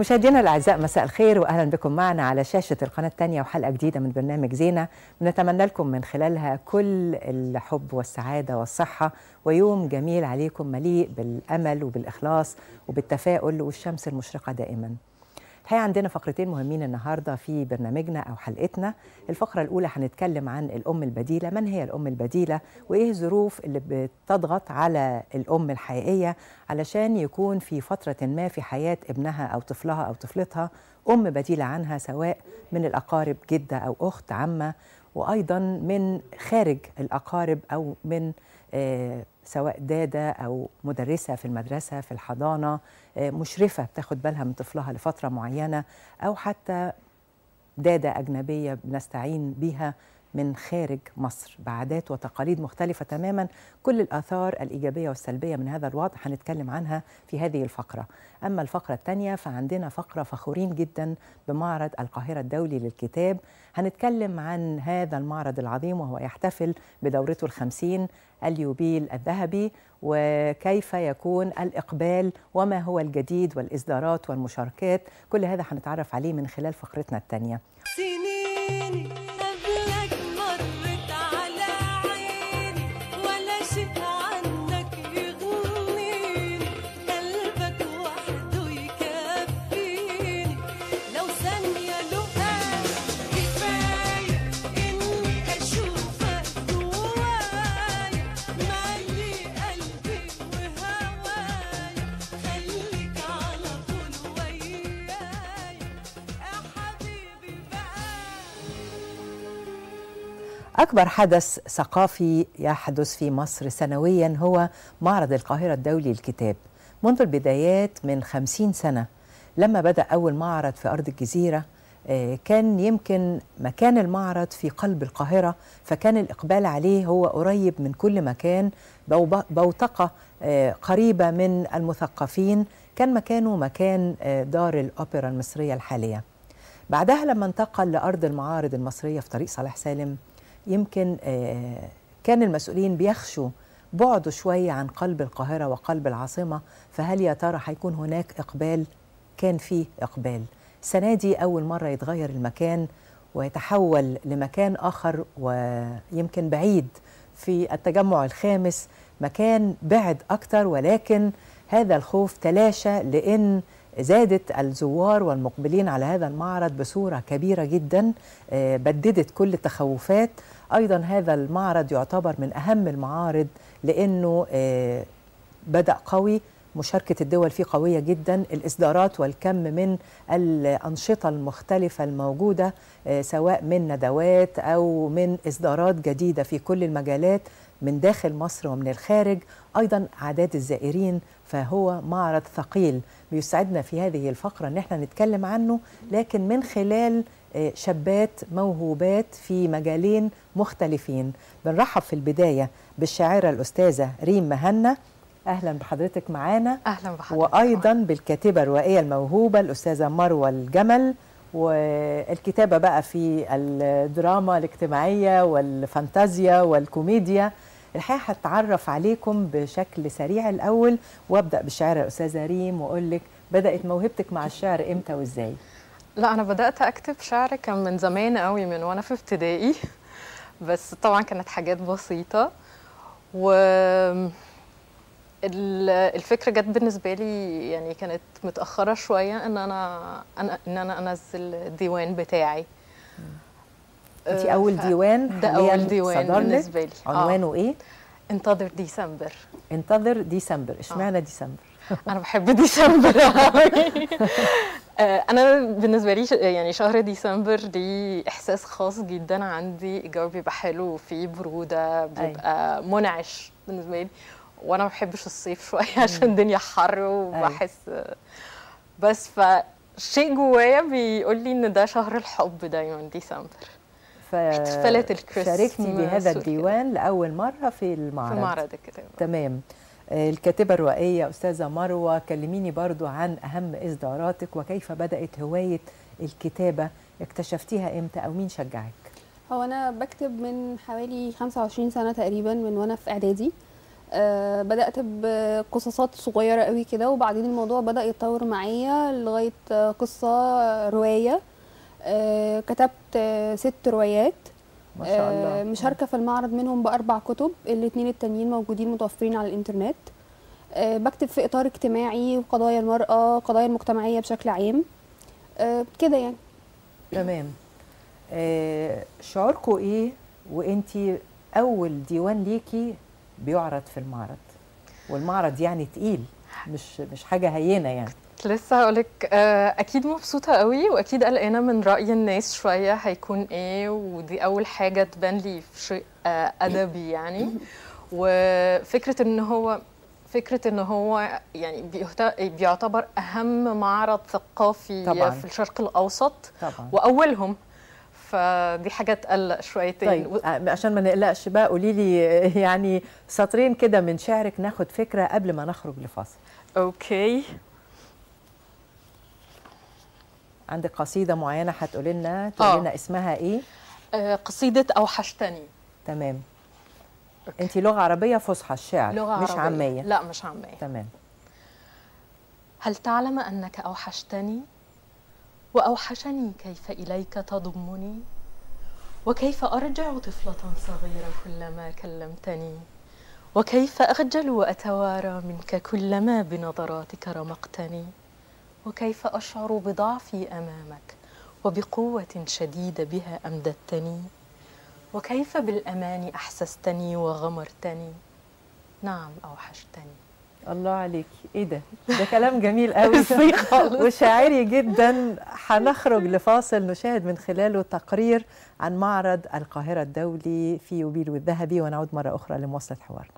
مشاهدينا الأعزاء، مساء الخير وأهلا بكم معنا على شاشة القناة الثانية وحلقة جديدة من برنامج زينة بنتمنى لكم من خلالها كل الحب والسعادة والصحة ويوم جميل عليكم مليء بالأمل وبالإخلاص وبالتفاؤل والشمس المشرقة دائما. الحقيقة عندنا فقرتين مهمين النهاردة في برنامجنا أو حلقتنا. الفقرة الأولى هنتكلم عن الأم البديلة، من هي الأم البديلة وإيه الظروف اللي بتضغط على الأم الحقيقية علشان يكون في فترة ما في حياة ابنها أو طفلها أو طفلتها أم بديلة عنها، سواء من الأقارب، جدة أو أخت، عمة، وأيضا من خارج الأقارب أو من سواء دادة أو مدرسة في المدرسة، في الحضانة، مشرفة بتاخد بالها من طفلها لفترة معينة، أو حتى دادة أجنبية بنستعين بها من خارج مصر بعادات وتقاليد مختلفة تماما. كل الآثار الإيجابية والسلبية من هذا الوضع هنتكلم عنها في هذه الفقرة. أما الفقرة الثانية فعندنا فقرة فخورين جدا بمعرض القاهرة الدولي للكتاب. هنتكلم عن هذا المعرض العظيم وهو يحتفل بدورته ال50، اليوبيل الذهبي، وكيف يكون الإقبال وما هو الجديد والإصدارات والمشاركات. كل هذا هنتعرف عليه من خلال فقرتنا الثانية. سنين قبلك مرت على عيني ولا شيء عنك يغنيني، قلبك وحده يكفيني، لو ثانية لقاك كفاية إني أشوفك جوايا، مالي قلبي وهوايا، خليك على طول ويايا يا حبيبي بقى. أكبر حدث ثقافي يحدث في مصر سنويا هو معرض القاهرة الدولي للكتاب. منذ البدايات من 50 سنة لما بدأ أول معرض في أرض الجزيرة، كان يمكن مكان المعرض في قلب القاهرة، فكان الإقبال عليه هو قريب من كل مكان، بوتقة قريبة من المثقفين. كان مكانه مكان دار الأوبرا المصرية الحالية. بعدها لما انتقل لأرض المعارض المصرية في طريق صالح سالم، يمكن كان المسؤولين بيخشوا بعده شوية عن قلب القاهرة وقلب العاصمة، فهل يا ترى هيكون هناك إقبال؟ كان فيه إقبال. السنة دي أول مرة يتغير المكان ويتحول لمكان آخر ويمكن بعيد في التجمع الخامس، مكان بعد أكتر، ولكن هذا الخوف تلاشى لأن زادت الزوار والمقبلين على هذا المعرض بصورة كبيرة جدا، بددت كل التخوفات. أيضا هذا المعرض يعتبر من أهم المعارض لأنه بدأ قوي، مشاركة الدول فيه قوية جدا، الإصدارات والكم من الأنشطة المختلفة الموجودة سواء من ندوات أو من إصدارات جديدة في كل المجالات من داخل مصر ومن الخارج، أيضا أعداد الزائرين. فهو معرض ثقيل بيسعدنا في هذه الفقرة أن احنا نتكلم عنه، لكن من خلال شابات موهوبات في مجالين مختلفين. بنرحب في البداية بالشاعرة الأستاذة ريم مهنا، أهلا بحضرتك معانا. أهلا بحضرتك. وأيضا بالكاتبة الروائية الموهوبة الأستاذة مروة الجمل، والكتابة بقى في الدراما الاجتماعية والفانتازيا والكوميديا. الحقيقة هتعرف عليكم بشكل سريع الأول، وأبدأ بالشاعرة الأستاذة ريم وأقول لك بدأت موهبتك مع الشعر إمتى وإزاي؟ لا، أنا بدأت أكتب شعر كان من زمان قوي، من وأنا في ابتدائي، بس طبعا كانت حاجات بسيطة. و الفكرة جت بالنسبة لي يعني كانت متأخرة شوية إن أنا أنزل الديوان بتاعي. دي أول ديوان؟ ده أول ديوان بالنسبة لي. عنوانه إيه؟ انتظر ديسمبر. انتظر ديسمبر، اشمعنى ديسمبر؟ أنا بحب ديسمبر. أنا بالنسبة لي يعني شهر ديسمبر دي إحساس خاص جدا عندي، الجو بيبقى حلو وفيه برودة، بيبقى منعش بالنسبة لي، وانا ما بحبش الصيف شويه عشان الدنيا حر وبحس بس فشيء جوايا بيقول لي ان ده شهر الحب دايما ديسمبر. احتفالات الكريسماس. شاركتي بهذا الديوان لاول مره في المعرض. في معرض الكتاب. تمام. الكاتبه الروائيه استاذه مروه، كلميني برضو عن اهم اصداراتك وكيف بدات هوايه الكتابه، اكتشفتيها امتى او مين شجعك؟ هو انا بكتب من حوالي 25 سنه تقريبا، من وانا في اعدادي. بدأت بقصصات صغيرة قوي كده، وبعدين الموضوع بدأ يتطور معايا لغاية قصة رواية. كتبت 6 روايات ما شاء الله. مشاركة في المعرض، منهم ب4 كتب، ال2 التانيين موجودين متوفرين على الإنترنت. بكتب في إطار اجتماعي وقضايا المرأة، قضايا المجتمعية بشكل عام كده يعني. تمام. شعوركم ايه وانتي اول ديوان ليكي بيعرض في المعرض؟ والمعرض يعني تقيل، مش حاجه هينه يعني. لسه هقولك اكيد مبسوطه قوي، واكيد قلقانه من راي الناس شويه هيكون ايه، ودي اول حاجه تبان لي في شيء ادبي يعني. وفكره ان هو يعني بيعتبر اهم معرض ثقافي طبعاً. في الشرق الاوسط طبعا. واولهم، فدي حاجه تقلق شويتين. طيب عشان ما نقلقش بقى، قولي لي يعني سطرين كده من شعرك ناخد فكره قبل ما نخرج لفاصل. اوكي. عندك قصيده معينه هتقولي لنا اسمها ايه؟ قصيده اوحشتني. تمام. انت لغه عربيه فصحى الشعر، لغة مش عربية. عاميه؟ لا مش عاميه. تمام. هل تعلم أنك أوحشتني؟ وأوحشني كيف إليك تضمني، وكيف أرجع طفلة صغيرة كلما كلمتني، وكيف أخجل وأتوارى منك كلما بنظراتك رمقتني، وكيف أشعر بضعفي أمامك وبقوة شديدة بها أمددتني، وكيف بالأمان أحسستني وغمرتني. نعم أوحشتني. الله عليكي، ايه ده كلام جميل قوي وشاعري جدا. هنخرج لفاصل نشاهد من خلاله تقرير عن معرض القاهرة الدولي في يوبيل والذهبي، ونعود مرة أخرى لمواصلة حوارنا.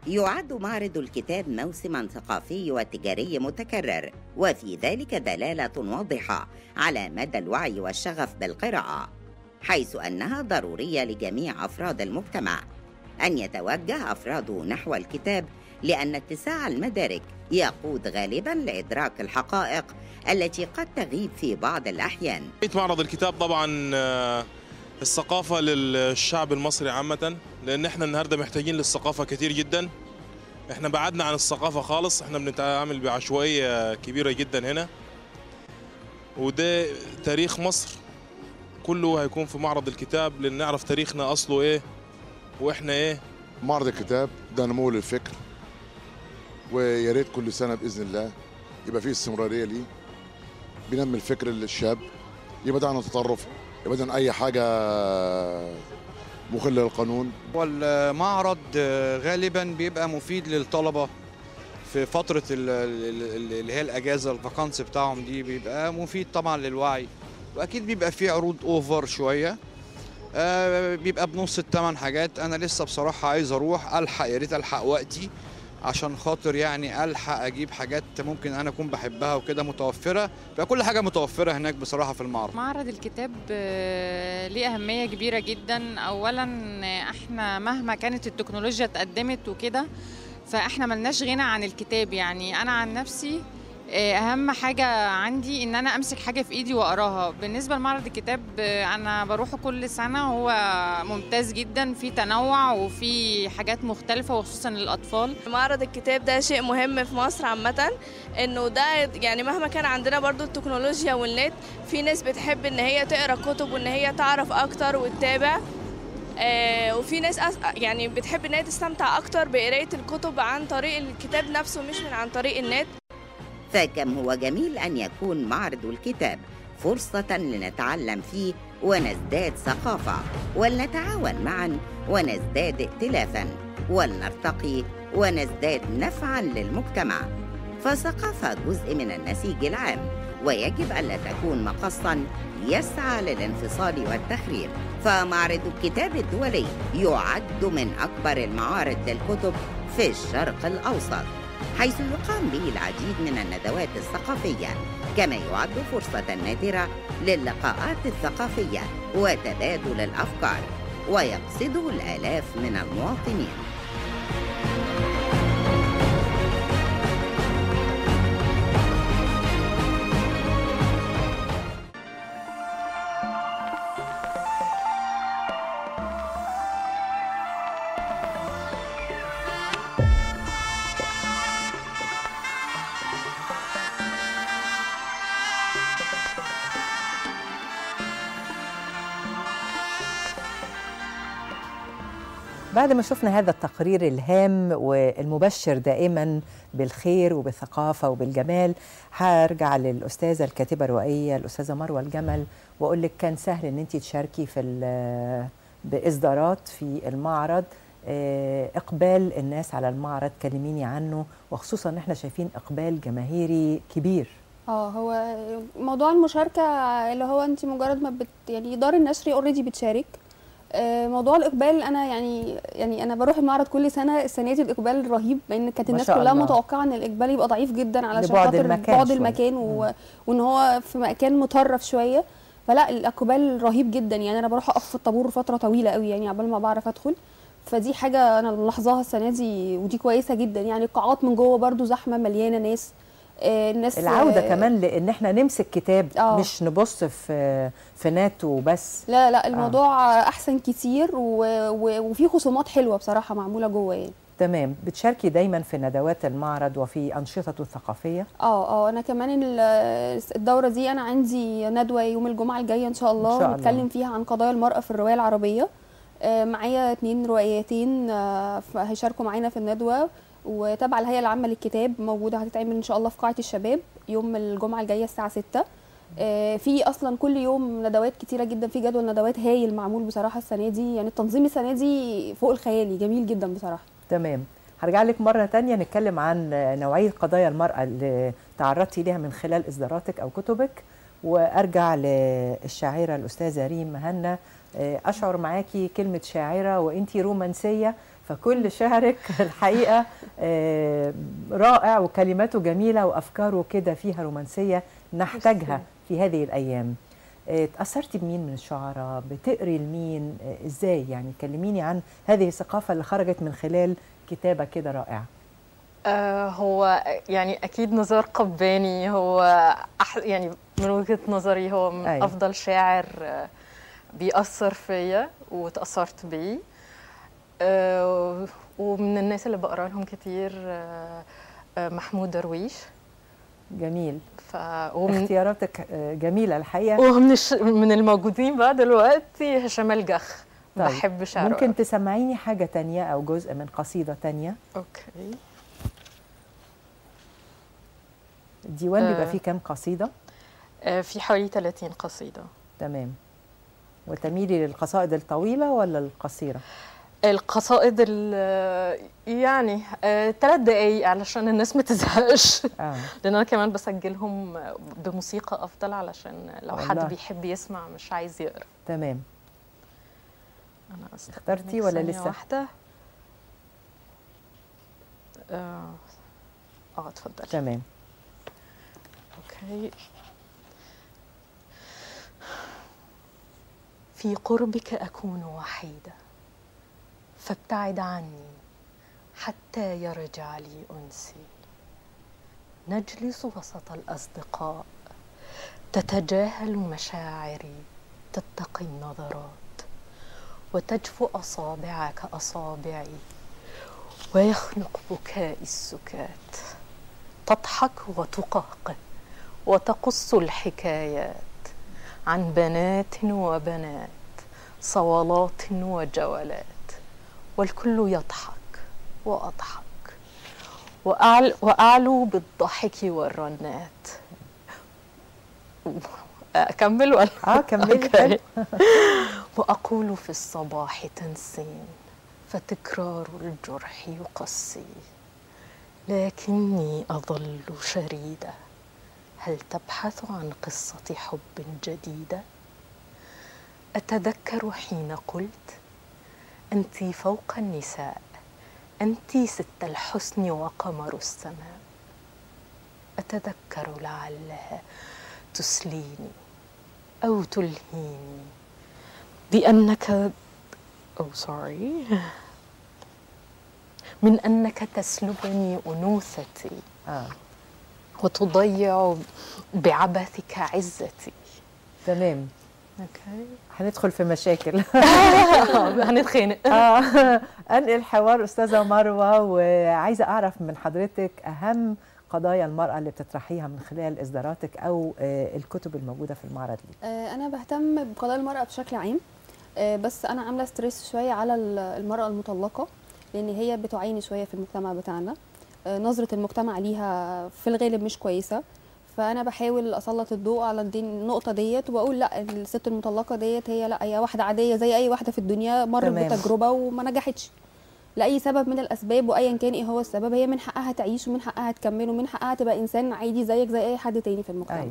يعد معرض الكتاب موسما ثقافي وتجاري متكرر، وفي ذلك دلالة واضحة على مدى الوعي والشغف بالقراءة، حيث أنها ضرورية لجميع أفراد المجتمع أن يتوجه أفراده نحو الكتاب، لأن اتساع المدارك يقود غالبا لإدراك الحقائق التي قد تغيب في بعض الأحيان. معرض الكتاب طبعا الثقافة للشعب المصري عامة، لأن احنا النهاردة محتاجين للثقافة كتير جدا. احنا بعدنا عن الثقافة خالص، احنا بنتعامل بعشوائية كبيرة جدا هنا، وده تاريخ مصر كله هيكون في معرض الكتاب، لأن نعرف تاريخنا أصله ايه واحنا ايه. معرض الكتاب ده نمو للفكر، ويا ريت كل سنة بإذن الله يبقى فيه استمرارية ليه، بينمي الفكر للشاب، يبعد عن التطرف، يبعد عن أي حاجة مخلة للقانون. والمعرض غالبا بيبقى مفيد للطلبة في فترة اللي هي الأجازة، الفاكانس بتاعهم دي بيبقى مفيد طبعا للوعي، وأكيد بيبقى فيه عروض أوفر شوية، بيبقى بنص الثمن حاجات. أنا لسه بصراحة عايز أروح ألحق، يا ريت ألحق وقتي عشان خاطر يعني ألحق أجيب حاجات ممكن أنا أكون بحبها وكده متوفرة، فكل حاجة متوفرة هناك بصراحة في المعرض. معرض الكتاب ليه أهمية كبيرة جدا. أولا احنا مهما كانت التكنولوجيا اتقدمت وكده، فاحنا ملناش غنى عن الكتاب. يعني أنا عن نفسي أهم حاجة عندي إن أنا أمسك حاجة في إيدي وأقراها. بالنسبة لمعرض الكتاب أنا بروحه كل سنة، هو ممتاز جدا، في تنوع وفي حاجات مختلفة وخصوصا للأطفال. معرض الكتاب ده شيء مهم في مصر عامة، إنه ده يعني مهما كان عندنا برضو التكنولوجيا والنت، في ناس بتحب إن هي تقرأ كتب وإن هي تعرف أكتر وتتابع، وفي ناس يعني بتحب إن هي تستمتع أكتر بقراية الكتب عن طريق الكتاب نفسه مش من عن طريق النت. فكم هو جميل أن يكون معرض الكتاب فرصة لنتعلم فيه ونزداد ثقافة، ولنتعاون معا ونزداد ائتلافا، ولنرتقي ونزداد نفعا للمجتمع. فالثقافة جزء من النسيج العام، ويجب ألا تكون مقصا يسعى للانفصال والتخريب. فمعرض الكتاب الدولي يعد من أكبر المعارض للكتب في الشرق الأوسط، حيث يقام به العديد من الندوات الثقافية، كما يعد فرصة نادرة للقاءات الثقافية وتبادل الأفكار، ويقصده الآلاف من المواطنين. بعد ما شفنا هذا التقرير الهام والمبشر دائما بالخير وبالثقافة وبالجمال، هرجع للأستاذة الكاتبة الروائية الأستاذة مروة الجمل وأقول لك كان سهل أن أنت تشاركي بإصدارات في المعرض. إقبال الناس على المعرض كلميني عنه، وخصوصا إحنا شايفين إقبال جماهيري كبير. هو موضوع المشاركة اللي هو انت مجرد ما يعني دار النشر اوريدي بتشارك. موضوع الاقبال انا يعني انا بروح المعرض كل سنه، السنه دي الاقبال رهيب، لان كانت الناس كلها متوقعه ان الاقبال يبقى ضعيف جدا علشان خاطر بعد المكان وان هو في مكان متطرف شويه، فلا الاقبال رهيب جدا. يعني انا بروح اقف في الطابور فتره طويله قوي يعني عبال ما بعرف ادخل، فدي حاجه انا ملاحظاها السنه دي ودي كويسه جدا. يعني القاعات من جوه برده زحمه مليانه ناس. الناس العوده كمان لان احنا نمسك كتاب مش نبص في نت وبس. لا الموضوع احسن كتير وفي خصومات حلوه بصراحه معموله جوه يعني. تمام. بتشاركي دايما في ندوات المعرض وفي انشطته الثقافيه؟ انا كمان الدوره دي انا عندي ندوه يوم الجمعه الجايه ان شاء الله بنتكلم فيها عن قضايا المراه في الروايه العربيه. معايا 2 روائيتين هيشاركوا معانا في الندوه، وتابعه الهيئه العامه للكتاب موجوده، هتتعمل ان شاء الله في قاعه الشباب يوم الجمعه الجايه الساعه 6. في اصلا كل يوم ندوات كتيره جدا، في جدول ندوات هايل معمول بصراحه السنه دي. يعني التنظيم السنه دي فوق الخيالي، جميل جدا بصراحه. تمام. هرجع لك مره تانية نتكلم عن نوعيه قضايا المراه اللي تعرضتي ليها من خلال اصداراتك او كتبك، وارجع للشاعره الاستاذه ريم مهنا. اشعر معاكي كلمه شاعره وانتي رومانسيه، فكل شعرك الحقيقه رائع وكلماته جميله وافكاره كده فيها رومانسيه نحتاجها في هذه الايام. تاثرتي بمين من الشعراء؟ بتقري لمين؟ ازاي؟ يعني كلميني عن هذه الثقافه اللي خرجت من خلال كتابه كده رائعه. هو يعني اكيد نزار قباني هو يعني من وجهه نظري هو من افضل شاعر بيأثر فيا وتأثرت بيه. ومن الناس اللي بقرا لهم كتير محمود درويش. جميل. اختياراتك جميله الحقيقه. ومن الموجودين بقى دلوقتي هشام الجخ. طيب. بحب شعره. ممكن تسمعيني حاجه تانية او جزء من قصيده تانية؟ اوكي. الديوان بيبقى فيه كام قصيده؟ في حوالي 30 قصيده. تمام. وتميلي للقصائد الطويله ولا القصيره؟ القصائد يعني 3 دقايق علشان الناس ما تزهقش. لان انا كمان بسجلهم بموسيقى افضل علشان لو حد بيحب يسمع مش عايز يقرا. تمام. انا اخترتي ولا لسه؟ واحده. اتفضلي. تمام. اوكي. في قربك اكون وحيده، فابتعد عني حتى يرجع لي أنسي. نجلس وسط الأصدقاء، تتجاهل مشاعري، تتقي النظرات، وتجفو أصابعك أصابعي، ويخنق بكائي السكات. تضحك وتقهقه وتقص الحكايات عن بنات وبنات، صولات وجولات، والكل يضحك وأضحك وأعلو بالضحك والرنات. أكمل ولا؟ كملي. وأقول في الصباح تنسين، فتكرار الجرح يقسي، لكني أظل شريدة هل تبحث عن قصة حب جديدة؟ أتذكر حين قلت أنت فوق النساء، أنت ست الحسن وقمر السماء. أتذكر لعلها تسليني أو تلهيني بأنك من أنك تسلبني أنوثتي وتضيع بعبثك عزتي. تمام. اوكي، هندخل في مشاكل. هنتخانق. انقل الحوار استاذه مروه، وعايزه اعرف من حضرتك اهم قضايا المراه اللي بتطرحيها من خلال اصداراتك او الكتب الموجوده في المعرض دي. انا بهتم بقضايا المراه بشكل عام، بس انا عامله ستريس شويه على المراه المطلقه، لان هي بتعاني شويه في المجتمع بتاعنا. نظره المجتمع ليها في الغالب مش كويسه، فانا بحاول اسلط الضوء على النقطه ديت، واقول لا، الست المطلقه ديت هي واحده عاديه زي اي واحده في الدنيا، مرت بتجربه وما نجحتش لاي سبب من الاسباب، وايا كان ايه هو السبب، هي من حقها تعيش ومن حقها تكمل ومن حقها تبقى انسان عادي زيك زي اي حد تاني في المجتمع.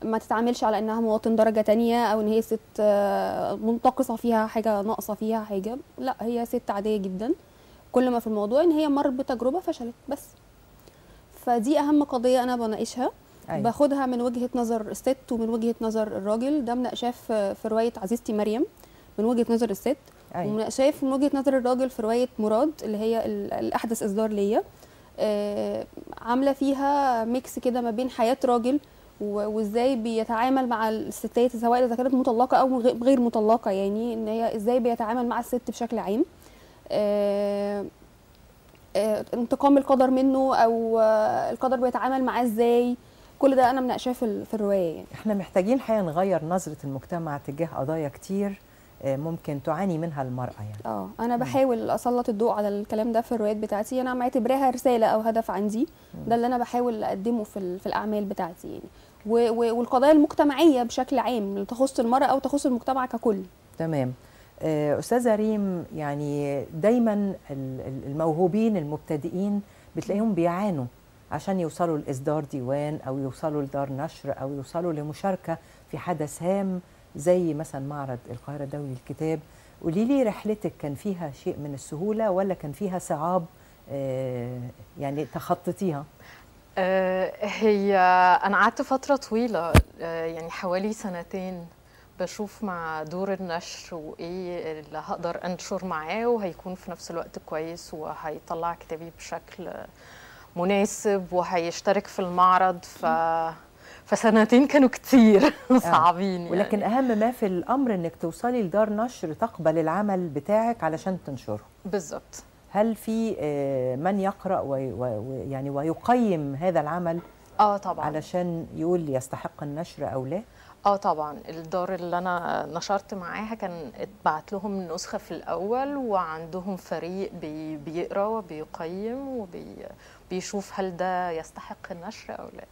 ما تتعاملش على انها مواطن درجه تانية، او ان هي ست منتقصه فيها حاجه، ناقصه فيها حاجه. لا، هي ست عاديه جدا، كل ما في الموضوع ان هي مرت بتجربه فشلت بس. فدي اهم قضيه انا بناقشها. باخدها من وجهه نظر الست ومن وجهه نظر الراجل. ده مناقشاه في روايه عزيزتي مريم من وجهه نظر الست، ومناقشاه من وجهه نظر الراجل في روايه مراد اللي هي الاحدث اصدار ليا. عامله فيها ميكس كده ما بين حياه راجل وازاي بيتعامل مع الستات، سواء اذا كانت مطلقه او غير مطلقه، يعني ان هي ازاي بيتعامل مع الست بشكل عام. انتقام القدر منه، او القدر بيتعامل معاه ازاي. كل ده انا مناقشاه في الروايه. يعني احنا محتاجين حقيقه نغير نظره المجتمع تجاه قضايا كتير ممكن تعاني منها المراه. يعني انا بحاول اسلط الضوء على الكلام ده في الروايات بتاعتي. انا معتبراها رساله او هدف عندي. ده اللي انا بحاول اقدمه في الاعمال بتاعتي يعني. والقضايا المجتمعيه بشكل عام اللي تخص المراه او تخص المجتمع ككل. تمام. استاذه ريم، يعني دايما الموهوبين المبتدئين بتلاقيهم بيعانوا عشان يوصلوا لاصدار ديوان او يوصلوا لدار نشر او يوصلوا لمشاركه في حدث هام زي مثلا معرض القاهره الدولي للكتاب. قولي لي رحلتك كان فيها شيء من السهوله ولا كان فيها صعاب يعني تخطيتيها؟ هي انا قعدت فتره طويله، يعني حوالي 2 بشوف مع دور النشر وايه اللي هقدر انشر معاه وهيكون في نفس الوقت كويس وهيطلع كتابي بشكل مناسب وهيشترك في المعرض. فسنتين كانوا كتير صعبين يعني. ولكن اهم ما في الامر انك توصلي لدار نشر تقبل العمل بتاعك علشان تنشره. بالظبط. هل في من يقرأ يعني ويقيم هذا العمل؟ طبعا، علشان يقول يستحق النشر او لا؟ طبعا. الدار اللي انا نشرت معاها كان اتبعت لهم نسخه في الاول، وعندهم فريق بيقرا وبيقيم وبيشوف هل ده يستحق النشر او لا.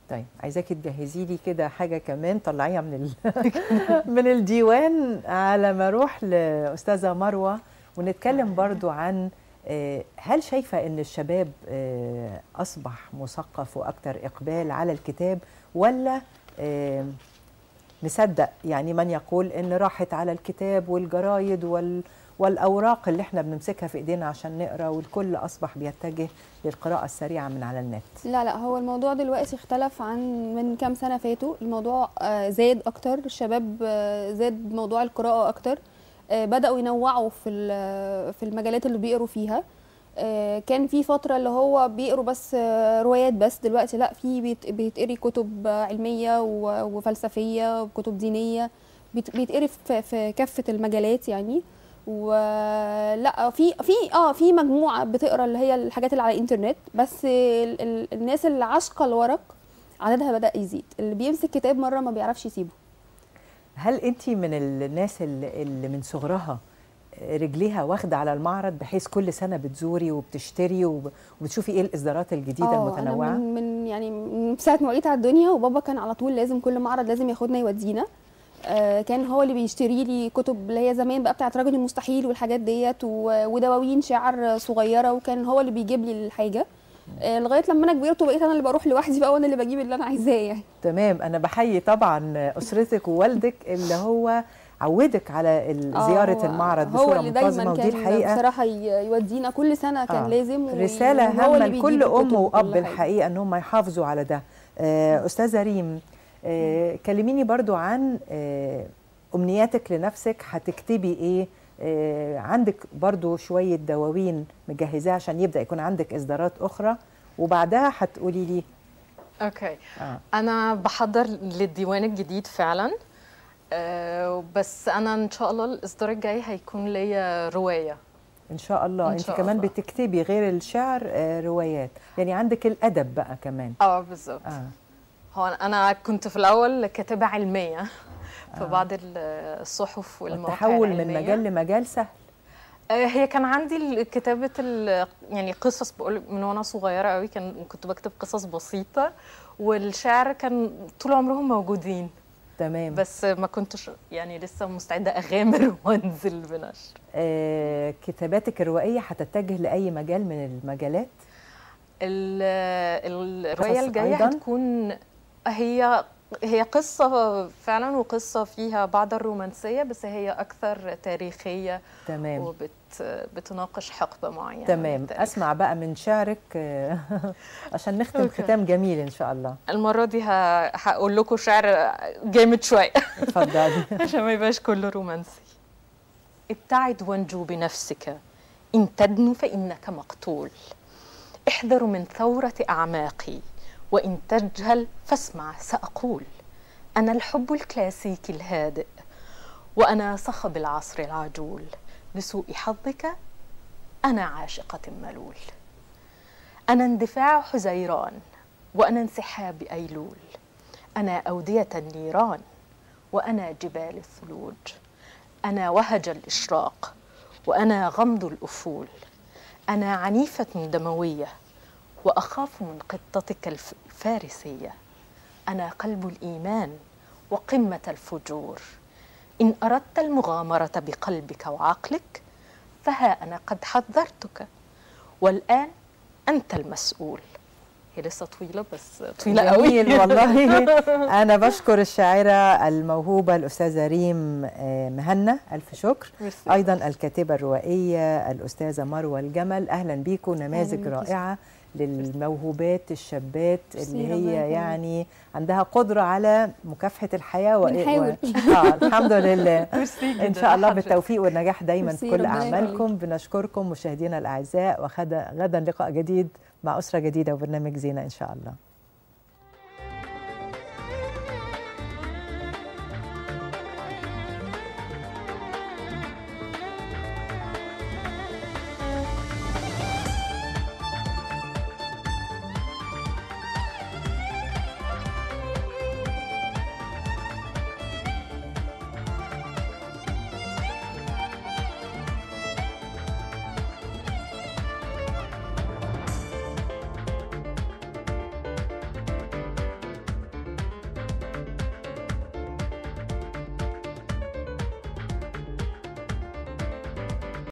طيب، عايزاكي تجهزي لي كده حاجه كمان طلعيها من الديوان على ما اروح لاستاذه مروه ونتكلم برضو عن هل شايفه ان الشباب اصبح مثقف واكثر اقبال على الكتاب، ولا نصدق يعني من يقول ان راحت على الكتاب والجرايد والاوراق اللي احنا بنمسكها في ايدينا عشان نقرا، والكل اصبح بيتجه للقراءه السريعه من على النت؟ لا، هو الموضوع دلوقتي اختلف عن من كام سنه فاتوا. الموضوع زاد اكتر، الشباب زاد موضوع القراءه اكتر. بداوا ينوعوا في المجالات اللي بيقروا فيها. كان في فتره اللي هو بيقروا بس روايات بس. دلوقتي لا، في بيتقري كتب علميه وفلسفيه وكتب دينيه، بيتقري في كافه المجالات يعني. ولا في مجموعه بتقرا اللي هي الحاجات اللي على الانترنت بس. الناس اللي عاشقه الورق عددها بدا يزيد. اللي بيمسك كتاب مره ما بيعرفش يسيبه. هل انت من الناس اللي من صغرها رجليها واخده على المعرض، بحيث كل سنه بتزوري وبتشتري وبتشوفي ايه الاصدارات الجديده المتنوعه؟ انا من ساعه ما وقيت على الدنيا، وبابا كان على طول لازم كل معرض لازم ياخدنا يودينا. كان هو اللي بيشتري لي كتب اللي هي زمان بقى بتاعت راجل المستحيل والحاجات ديت، ودواوين شعر صغيره، وكان هو اللي بيجيب لي الحاجه. لغايه لما انا كبرت وبقيت انا اللي بروح لوحدي بقى وانا اللي بجيب اللي انا عايزاه يعني. تمام. انا بحيي طبعا اسرتك ووالدك اللي هو عودك على زياره المعرض هو بصوره اللي منتظمه، دايما ودي كان الحقيقه بصراحه يودينا كل سنه كان لازم، رساله وهو هامه اللي لكل بيجيب ام الكتب واب وكل حاجة. الحقيقه ان هم يحافظوا على ده. استاذه ريم، كلميني برضو عن امنياتك لنفسك، هتكتبي ايه؟ عندك برضو شويه دواوين مجهزاها عشان يبدا يكون عندك اصدارات اخرى، وبعدها هتقولي لي. اوكي. انا بحضر للديوان الجديد فعلا، بس انا ان شاء الله الاصدار الجاي هيكون ليا روايه ان شاء الله. انت كمان بتكتبي غير الشعر روايات، يعني عندك الادب بقى كمان. بالظبط. هو انا كنت في الاول كاتبه علميه في بعض الصحف والمواقع التحول العلمية. من مجال لمجال سهل. هي كان عندي كتابه يعني قصص، بقول من وانا صغيره قوي كنت بكتب قصص بسيطه، والشعر كان طول عمرهم موجودين. تمام. بس ما كنتش يعني لسه مستعده اغامر وانزل بنشر. كتاباتك الروائيه هتتجه لاي مجال من المجالات؟ الروايه الجايه هتكون هي قصه فعلا، وقصه فيها بعض الرومانسيه، بس هي اكثر تاريخيه. تمام. وبتناقش حقبه معينه. تمام. اسمع بقى من شعرك عشان نختم ختام جميل ان شاء الله. المره دي هقول لكم شعر جامد شويه. اتفضلي. عشان ما يبقاش كله رومانسي. ابتعد وانجو بنفسك، ان تدنو فانك مقتول. احذر من ثوره اعماقي، وإن تجهل فاسمع سأقول. أنا الحب الكلاسيكي الهادئ، وأنا صخب العصر العجول. لسوء حظك أنا عاشقة ملول. أنا اندفاع حزيران، وأنا انسحاب أيلول. أنا أودية النيران، وأنا جبال الثلوج. أنا وهج الإشراق، وأنا غمض الأفول. أنا عنيفة دموية، وأخاف من قطتك الفارسية. أنا قلب الإيمان وقمة الفجور. إن أردت المغامرة بقلبك وعقلك فها أنا قد حذرتك، والآن أنت المسؤول. هي لسه طويلة بس طويلة قوي والله. أنا بشكر الشاعرة الموهوبة الأستاذة ريم مهنا، ألف شكر. أيضا الكاتبة الروائية الأستاذة مروة الجمل. أهلا بيكم، نماذج رائعة للموهوبات الشابات اللي هي يعني عندها قدرة على مكافحة الحياة. بنحاول. الحمد لله. إن شاء الله بالتوفيق والنجاح دايما في كل أعمالكم. بنشكركم مشاهدينا الأعزاء، وغدا لقاء جديد مع أسرة جديدة وبرنامج زينة إن شاء الله.